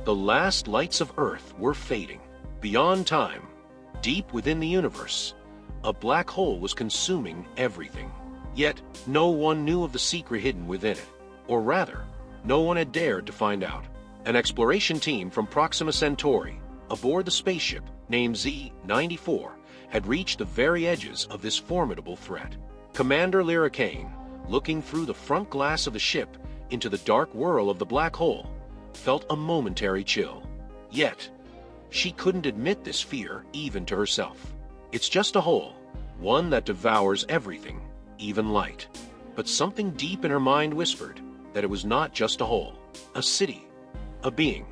The last lights of Earth were fading. Beyond time, deep within the universe, a black hole was consuming everything. Yet, no one knew of the secret hidden within it. Or rather, no one had dared to find out. An exploration team from Proxima Centauri, aboard the spaceship named Z-94, had reached the very edges of this formidable threat. Commander Lyra Kane, looking through the front glass of the ship into the dark whirl of the black hole, felt a momentary chill. Yet, she couldn't admit this fear even to herself. It's just a hole, one that devours everything, even light. But something deep in her mind whispered that it was not just a hole, a city, a being,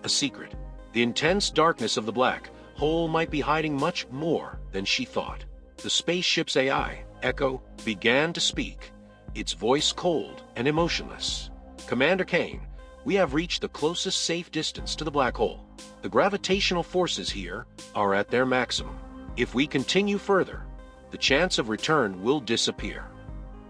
a secret. The intense darkness of the black hole might be hiding much more than she thought. The spaceship's AI, Echo, began to speak, its voice cold and emotionless. Commander Kane, we have reached the closest safe distance to the black hole. The gravitational forces here are at their maximum. If we continue further, the chance of return will disappear.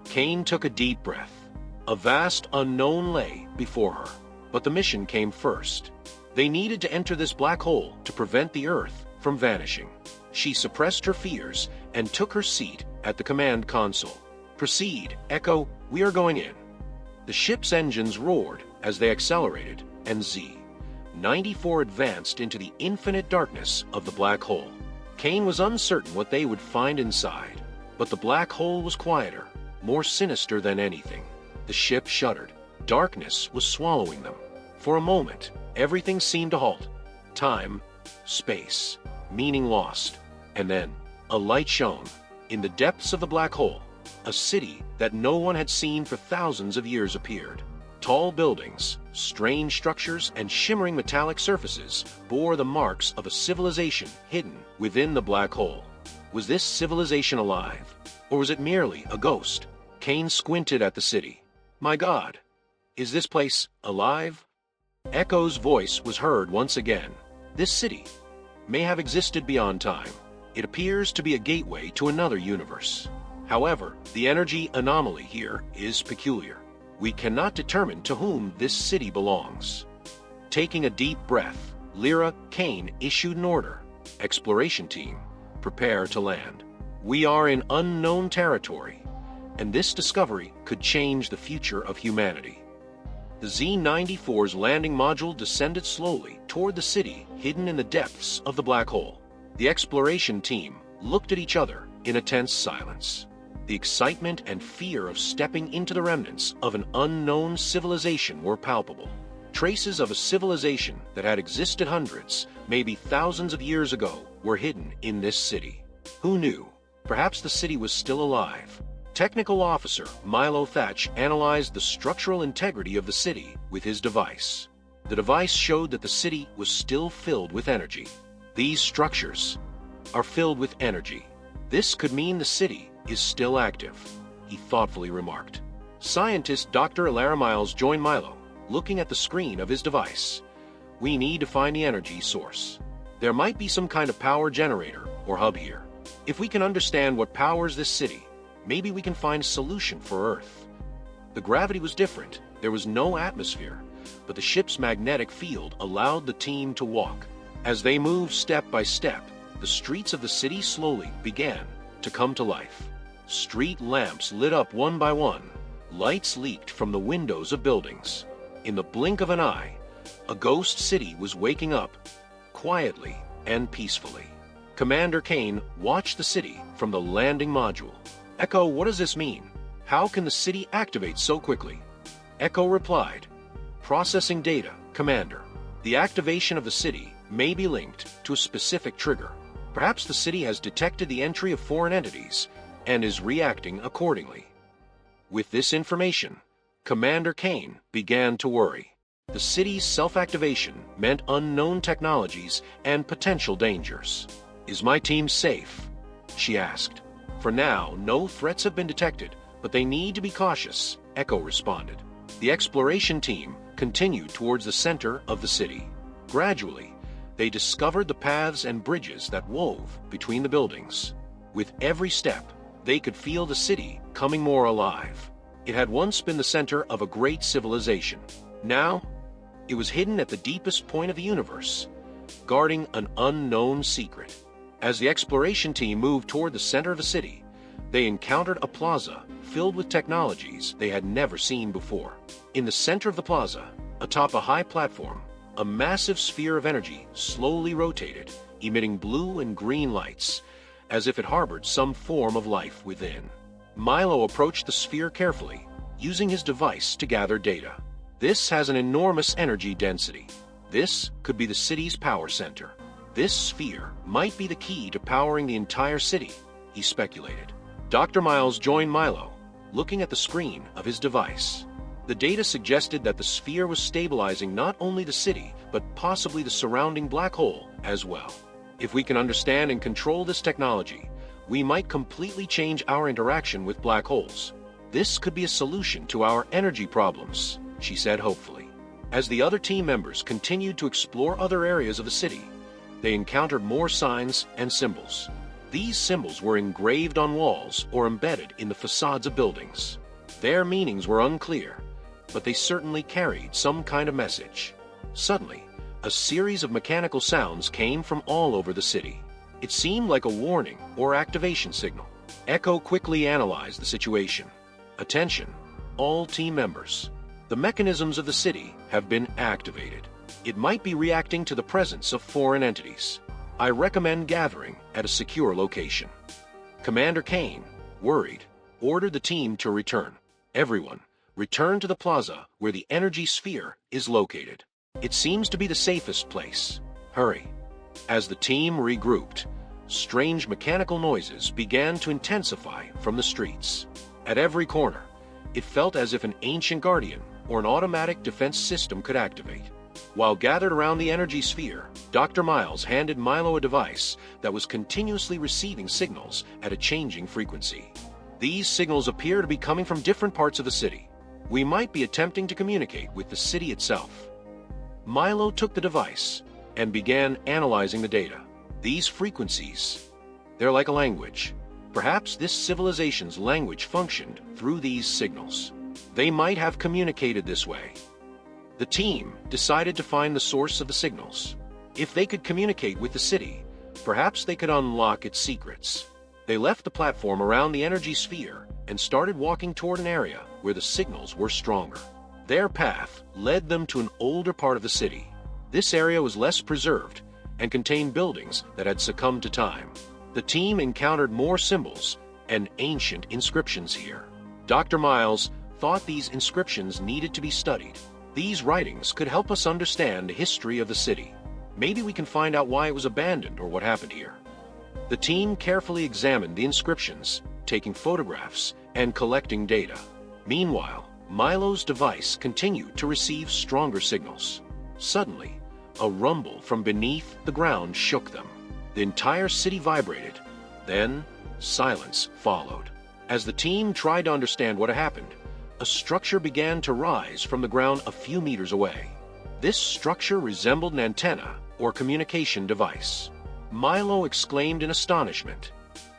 Kane took a deep breath. A vast unknown lay before her, but the mission came first. They needed to enter this black hole to prevent the Earth from vanishing. She suppressed her fears and took her seat at the command console. Proceed, Echo, we are going in. The ship's engines roared as they accelerated, and Z-94 advanced into the infinite darkness of the black hole. Kane was uncertain what they would find inside, but the black hole was quieter, more sinister than anything. The ship shuddered. Darkness was swallowing them. For a moment, everything seemed to halt. Time, space, meaning lost. And then, a light shone. In the depths of the black hole, a city that no one had seen for thousands of years appeared. Tall buildings, strange structures, and shimmering metallic surfaces bore the marks of a civilization hidden within the black hole. Was this civilization alive? Or was it merely a ghost? Kane squinted at the city. My God, is this place alive? Echo's voice was heard once again. This city may have existed beyond time. It appears to be a gateway to another universe. However, the energy anomaly here is peculiar. We cannot determine to whom this city belongs. Taking a deep breath, Lyra Kane issued an order. Exploration team, prepare to land. We are in unknown territory, and this discovery could change the future of humanity. The Z-94's landing module descended slowly toward the city hidden in the depths of the black hole. The exploration team looked at each other in a tense silence. The excitement and fear of stepping into the remnants of an unknown civilization were palpable. Traces of a civilization that had existed hundreds, maybe thousands of years ago, were hidden in this city. Who knew? Perhaps the city was still alive. Technical Officer Milo Thatch analyzed the structural integrity of the city with his device. The device showed that the city was still filled with energy. These structures are filled with energy. This could mean the city is still active, he thoughtfully remarked. Scientist Dr. Alara Miles joined Milo, looking at the screen of his device. We need to find the energy source. There might be some kind of power generator or hub here. If we can understand what powers this city, maybe we can find a solution for Earth. The gravity was different. There was no atmosphere, but the ship's magnetic field allowed the team to walk. As they moved step by step, the streets of the city slowly began to come to life. Street lamps lit up one by one. Lights leaked from the windows of buildings. In the blink of an eye, a ghost city was waking up, quietly and peacefully. Commander Kane watched the city from the landing module. Echo, what does this mean? How can the city activate so quickly? Echo replied, processing data, Commander. The activation of the city may be linked to a specific trigger. Perhaps the city has detected the entry of foreign entities and is reacting accordingly. With this information, Commander Kane began to worry. The city's self-activation meant unknown technologies and potential dangers. Is my team safe? She asked. For now, no threats have been detected, but they need to be cautious, Echo responded. The exploration team continued towards the center of the city. Gradually, they discovered the paths and bridges that wove between the buildings. With every step, they could feel the city coming more alive. It had once been the center of a great civilization. Now, It was hidden at the deepest point of the universe, guarding an unknown secret. As the exploration team moved toward the center of the city, they encountered a plaza filled with technologies they had never seen before. In the center of the plaza, atop a high platform, a massive sphere of energy slowly rotated, emitting blue and green lights, as if it harbored some form of life within. Milo approached the sphere carefully, using his device to gather data. This has an enormous energy density. This could be the city's power center. This sphere might be the key to powering the entire city, he speculated. Dr. Miles joined Milo, looking at the screen of his device. The data suggested that the sphere was stabilizing not only the city, but possibly the surrounding black hole as well. If we can understand and control this technology, we might completely change our interaction with black holes. This could be a solution to our energy problems, she said hopefully. As the other team members continued to explore other areas of the city, they encountered more signs and symbols. These symbols were engraved on walls or embedded in the facades of buildings. Their meanings were unclear, but they certainly carried some kind of message. Suddenly, a series of mechanical sounds came from all over the city. It seemed like a warning or activation signal. Echo quickly analyzed the situation. Attention, all team members. The mechanisms of the city have been activated. It might be reacting to the presence of foreign entities. I recommend gathering at a secure location. Commander Kane, worried, ordered the team to return. Everyone, return to the plaza where the energy sphere is located. It seems to be the safest place. Hurry. As the team regrouped, strange mechanical noises began to intensify from the streets. At every corner, it felt as if an ancient guardian or an automatic defense system could activate. While gathered around the energy sphere, Dr. Miles handed Milo a device that was continuously receiving signals at a changing frequency. These signals appear to be coming from different parts of the city. We might be attempting to communicate with the city itself. Milo took the device and began analyzing the data. These frequencies, they're like a language. Perhaps this civilization's language functioned through these signals. They might have communicated this way. The team decided to find the source of the signals. If they could communicate with the city, perhaps they could unlock its secrets. They left the platform around the energy sphere and started walking toward an area where the signals were stronger. Their path led them to an older part of the city. This area was less preserved and contained buildings that had succumbed to time. The team encountered more symbols and ancient inscriptions here. Dr. Miles thought these inscriptions needed to be studied. These writings could help us understand the history of the city. Maybe we can find out why it was abandoned or what happened here. The team carefully examined the inscriptions, taking photographs and collecting data. Meanwhile, Milo's device continued to receive stronger signals. Suddenly, a rumble from beneath the ground shook them. The entire city vibrated. Then, silence followed. As the team tried to understand what had happened, a structure began to rise from the ground a few meters away. This structure resembled an antenna or communication device. Milo exclaimed in astonishment,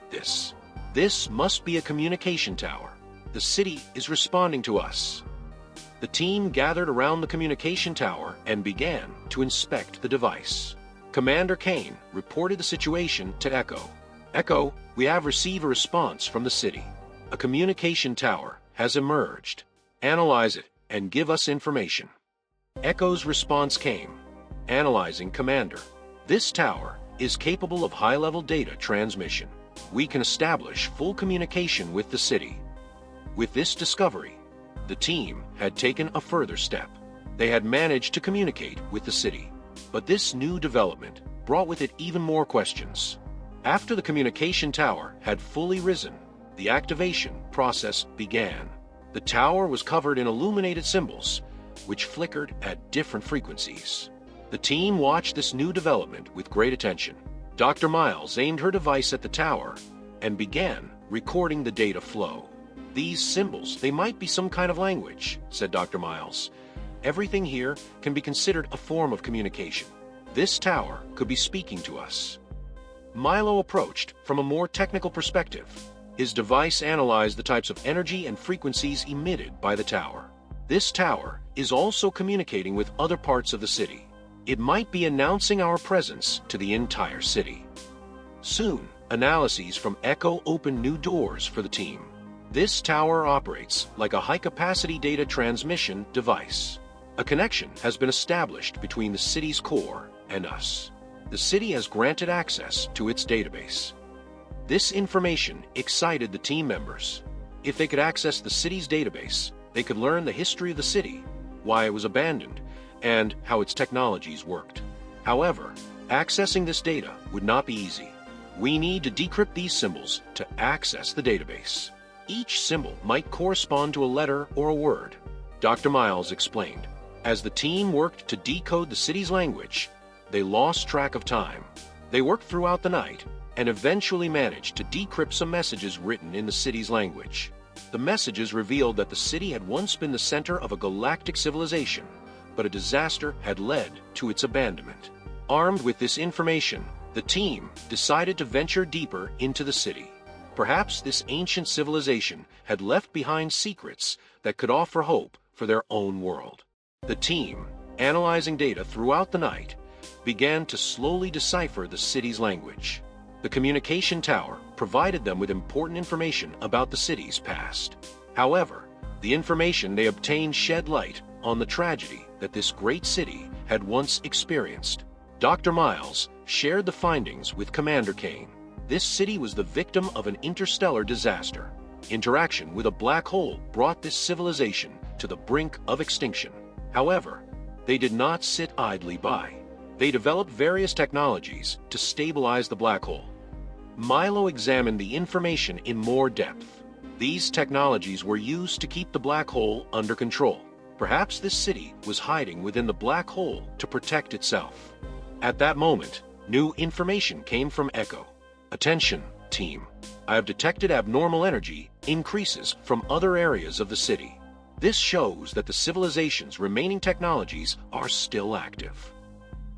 This must be a communication tower. The city is responding to us." The team gathered around the communication tower and began to inspect the device. Commander Kane reported the situation to Echo. "Echo, we have received a response from the city. A communication tower has emerged. Analyze it and give us information." Echo's response came. "Analyzing, Commander. This tower is capable of high-level data transmission. We can establish full communication with the city." With this discovery, the team had taken a further step. They had managed to communicate with the city. But this new development brought with it even more questions. After the communication tower had fully risen, the activation process began. The tower was covered in illuminated symbols, which flickered at different frequencies. The team watched this new development with great attention. Dr. Miles aimed her device at the tower and began recording the data flow. "These symbols, they might be some kind of language," said Dr. Miles. "Everything here can be considered a form of communication. This tower could be speaking to us." Milo approached from a more technical perspective. His device analyzed the types of energy and frequencies emitted by the tower. This tower is also communicating with other parts of the city. It might be announcing our presence to the entire city. Soon, analyses from Echo opened new doors for the team. This tower operates like a high-capacity data transmission device. A connection has been established between the city's core and us. The city has granted access to its database. This information excited the team members. If they could access the city's database, they could learn the history of the city, why it was abandoned, and how its technologies worked. However, accessing this data would not be easy. We need to decrypt these symbols to access the database. Each symbol might correspond to a letter or a word, Dr. Miles explained. As the team worked to decode the city's language, they lost track of time. They worked throughout the night and eventually managed to decrypt some messages written in the city's language. The messages revealed that the city had once been the center of a galactic civilization, but a disaster had led to its abandonment. Armed with this information, the team decided to venture deeper into the city. Perhaps this ancient civilization had left behind secrets that could offer hope for their own world. The team, analyzing data throughout the night, began to slowly decipher the city's language. The communication tower provided them with important information about the city's past. However, the information they obtained shed light on the tragedy that this great city had once experienced. Dr. Miles shared the findings with Commander Kane. This city was the victim of an interstellar disaster. Interaction with a black hole brought this civilization to the brink of extinction. However, they did not sit idly by. They developed various technologies to stabilize the black hole. Milo examined the information in more depth. These technologies were used to keep the black hole under control. Perhaps this city was hiding within the black hole to protect itself. At that moment, new information came from Echo. Attention, team. I have detected abnormal energy increases from other areas of the city. This shows that the civilization's remaining technologies are still active.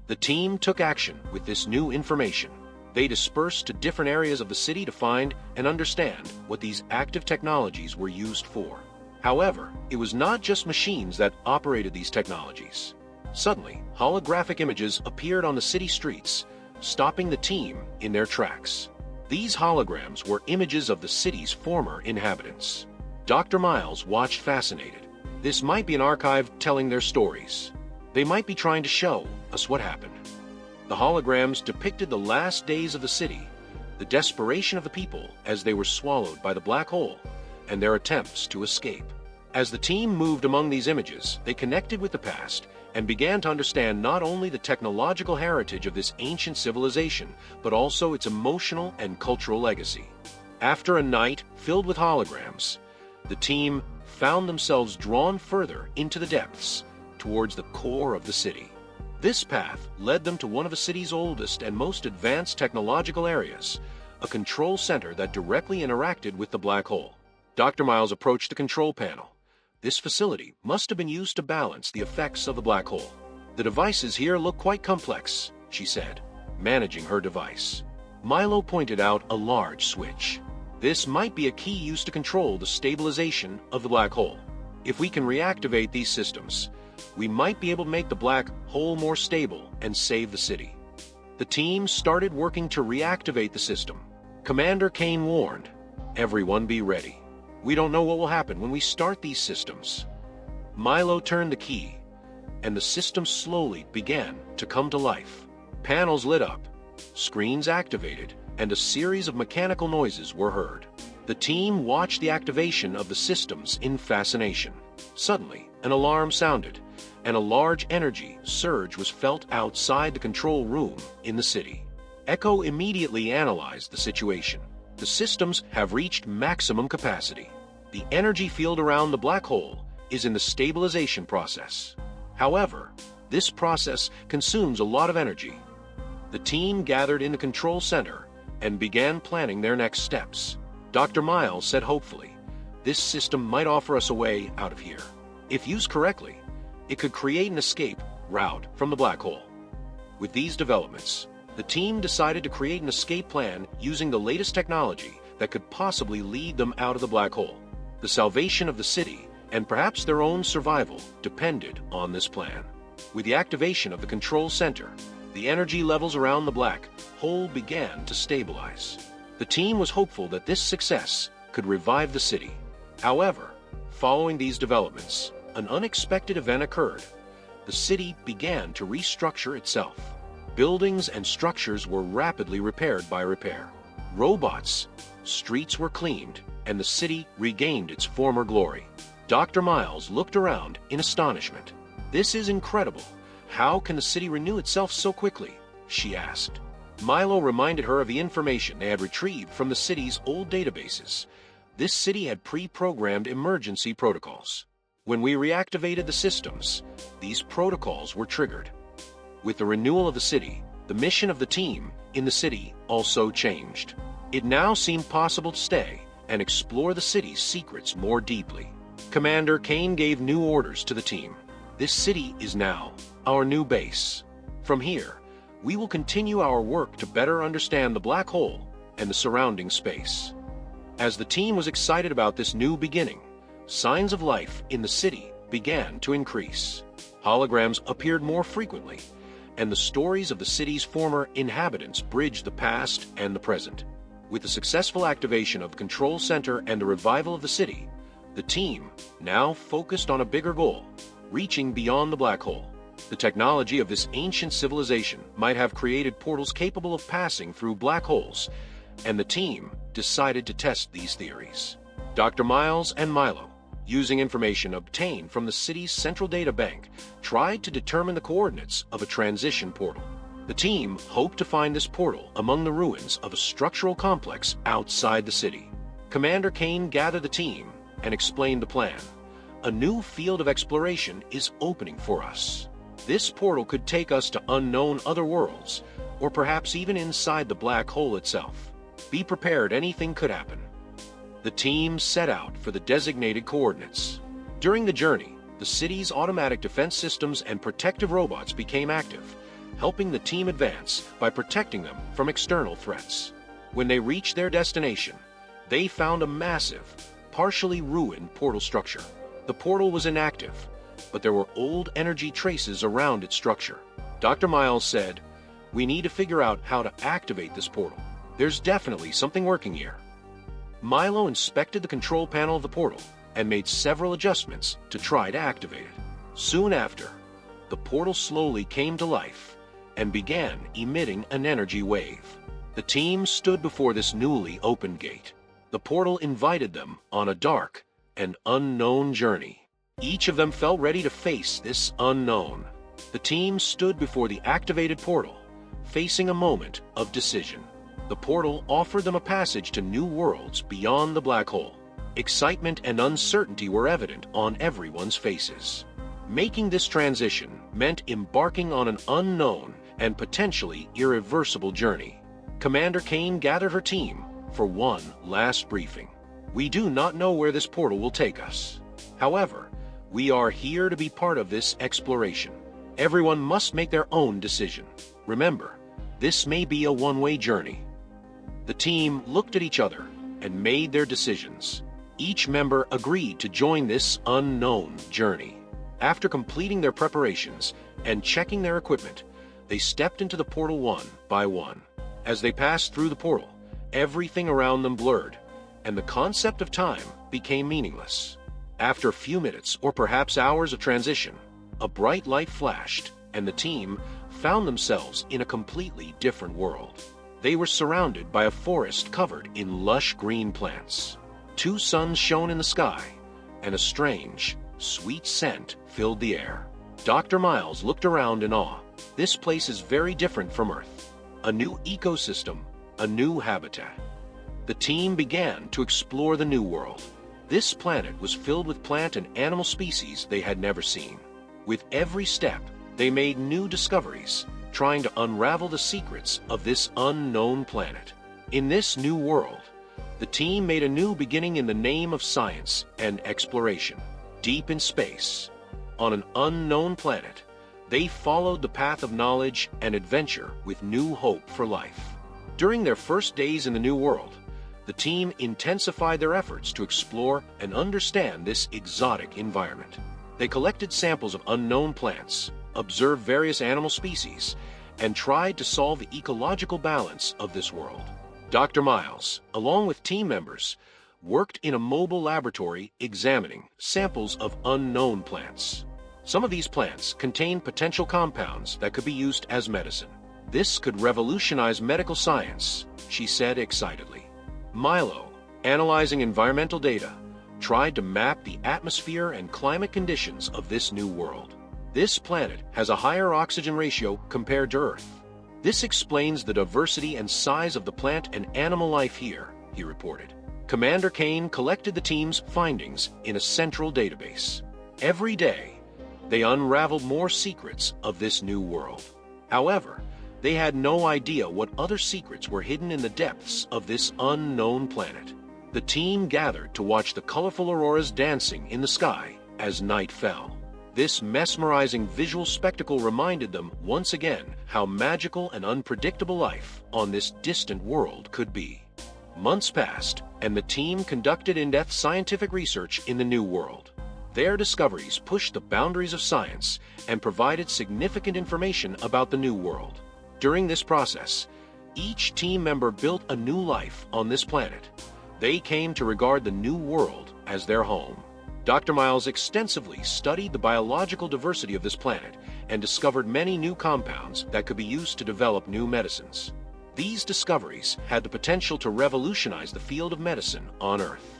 The team took action with this new information. They dispersed to different areas of the city to find and understand what these active technologies were used for. However, it was not just machines that operated these technologies. Suddenly, holographic images appeared on the city streets, stopping the team in their tracks. These holograms were images of the city's former inhabitants. Dr. Miles watched fascinated. This might be an archive telling their stories. They might be trying to show us what happened. The holograms depicted the last days of the city, the desperation of the people as they were swallowed by the black hole, and their attempts to escape. As the team moved among these images, they connected with the past and began to understand not only the technological heritage of this ancient civilization, but also its emotional and cultural legacy. After a night filled with holograms, the team found themselves drawn further into the depths, towards the core of the city. This path led them to one of the city's oldest and most advanced technological areas, a control center that directly interacted with the black hole. Dr. Miles approached the control panel. This facility must have been used to balance the effects of the black hole. The devices here look quite complex, she said, managing her device. Milo pointed out a large switch. This might be a key used to control the stabilization of the black hole. If we can reactivate these systems, we might be able to make the black hole more stable and save the city. The team started working to reactivate the system. Commander Kane warned, "Everyone be ready. We don't know what will happen when we start these systems." Milo turned the key, and the system slowly began to come to life. Panels lit up, screens activated, and a series of mechanical noises were heard. The team watched the activation of the systems in fascination. Suddenly, an alarm sounded, and a large energy surge was felt outside the control room in the city. Echo immediately analyzed the situation. The systems have reached maximum capacity. The energy field around the black hole is in the stabilization process. However, this process consumes a lot of energy. The team gathered in the control center and began planning their next steps. Dr. Miles said hopefully, "This system might offer us a way out of here. If used correctly, it could create an escape route from the black hole." With these developments, the team decided to create an escape plan using the latest technology that could possibly lead them out of the black hole. The salvation of the city and perhaps their own survival depended on this plan. With the activation of the control center, the energy levels around the black hole began to stabilize. The team was hopeful that this success could revive the city. However, following these developments, an unexpected event occurred. The city began to restructure itself. Buildings and structures were rapidly repaired by repair. Robots, streets were cleaned, and the city regained its former glory. Dr. Miles looked around in astonishment. "This is incredible. How can the city renew itself so quickly?" she asked. Milo reminded her of the information they had retrieved from the city's old databases. This city had pre-programmed emergency protocols. When we reactivated the systems, these protocols were triggered. With the renewal of the city, the mission of the team in the city also changed. It now seemed possible to stay and explore the city's secrets more deeply. Commander Kane gave new orders to the team. "This city is now our new base. From here, we will continue our work to better understand the black hole and the surrounding space." As the team was excited about this new beginning, signs of life in the city began to increase. Holograms appeared more frequently, and the stories of the city's former inhabitants bridged the past and the present. With the successful activation of the control center and the revival of the city, the team now focused on a bigger goal, reaching beyond the black hole. The technology of this ancient civilization might have created portals capable of passing through black holes, and the team decided to test these theories. Dr. Miles and Milo, using information obtained from the city's central data bank, tried to determine the coordinates of a transition portal. The team hoped to find this portal among the ruins of a structural complex outside the city. Commander Kane gathered the team and explained the plan. "A new field of exploration is opening for us. This portal could take us to unknown other worlds, or perhaps even inside the black hole itself. Be prepared, anything could happen." The team set out for the designated coordinates. During the journey, the city's automatic defense systems and protective robots became active, helping the team advance by protecting them from external threats. When they reached their destination, they found a massive, partially ruined portal structure. The portal was inactive, but there were old energy traces around its structure. Dr. Miles said, "We need to figure out how to activate this portal. There's definitely something working here." Milo inspected the control panel of the portal and made several adjustments to try to activate it. Soon after, the portal slowly came to life and began emitting an energy wave. The team stood before this newly opened gate. The portal invited them on a dark and unknown journey. Each of them felt ready to face this unknown. The team stood before the activated portal, facing a moment of decision. The portal offered them a passage to new worlds beyond the black hole. Excitement and uncertainty were evident on everyone's faces. Making this transition meant embarking on an unknown and potentially irreversible journey. Commander Kane gathered her team for one last briefing. "We do not know where this portal will take us. However, we are here to be part of this exploration. Everyone must make their own decision. Remember, this may be a one-way journey." The team looked at each other and made their decisions. Each member agreed to join this unknown journey. After completing their preparations and checking their equipment, they stepped into the portal one by one. As they passed through the portal, everything around them blurred, and the concept of time became meaningless. After a few minutes or perhaps hours of transition, a bright light flashed, and the team found themselves in a completely different world. They were surrounded by a forest covered in lush green plants. 2 suns shone in the sky, and a strange, sweet scent filled the air. Dr. Miles looked around in awe. This place is very different from Earth. A new ecosystem, a new habitat. The team began to explore the new world. This planet was filled with plant and animal species they had never seen. With every step, they made new discoveries, trying to unravel the secrets of this unknown planet. In this new world, the team made a new beginning in the name of science and exploration. Deep in space, on an unknown planet, they followed the path of knowledge and adventure with new hope for life. During their first days in the new world, The team intensified their efforts to explore and understand this exotic environment. They collected samples of unknown plants, observed various animal species, and tried to solve the ecological balance of this world. Dr. Miles, along with team members, worked in a mobile laboratory examining samples of unknown plants. Some of these plants contain potential compounds that could be used as medicine. This could revolutionize medical science, she said excitedly. Milo, analyzing environmental data, tried to map the atmosphere and climate conditions of this new world. This planet has a higher oxygen ratio compared to Earth. This explains the diversity and size of the plant and animal life here, he reported. Commander Kane collected the team's findings in a central database. Every day, they unraveled more secrets of this new world. However, they had no idea what other secrets were hidden in the depths of this unknown planet. The team gathered to watch the colorful auroras dancing in the sky as night fell. This mesmerizing visual spectacle reminded them once again how magical and unpredictable life on this distant world could be. Months passed, and the team conducted in-depth scientific research in the new world. Their discoveries pushed the boundaries of science and provided significant information about the new world. During this process, each team member built a new life on this planet. They came to regard the new world as their home. Dr. Miles extensively studied the biological diversity of this planet and discovered many new compounds that could be used to develop new medicines. These discoveries had the potential to revolutionize the field of medicine on Earth.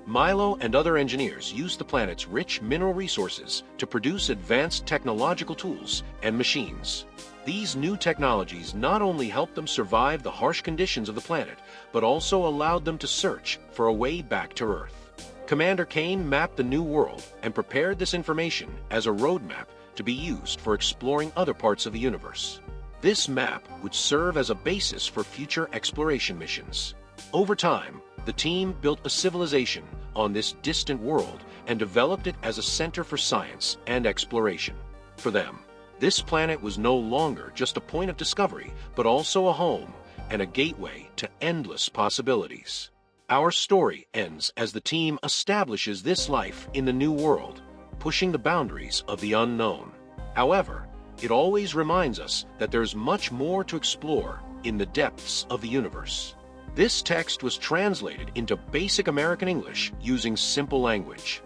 Milo and other engineers used the planet's rich mineral resources to produce advanced technological tools and machines. These new technologies not only helped them survive the harsh conditions of the planet, but also allowed them to search for a way back to Earth. Commander Kane mapped the new world and prepared this information as a roadmap to be used for exploring other parts of the universe. This map would serve as a basis for future exploration missions. Over time, the team built a civilization on this distant world and developed it as a center for science and exploration. For them, this planet was no longer just a point of discovery, but also a home and a gateway to endless possibilities. Our story ends as the team establishes this life in the new world, pushing the boundaries of the unknown. However, it always reminds us that there's much more to explore in the depths of the universe. This text was translated into basic American English using simple language.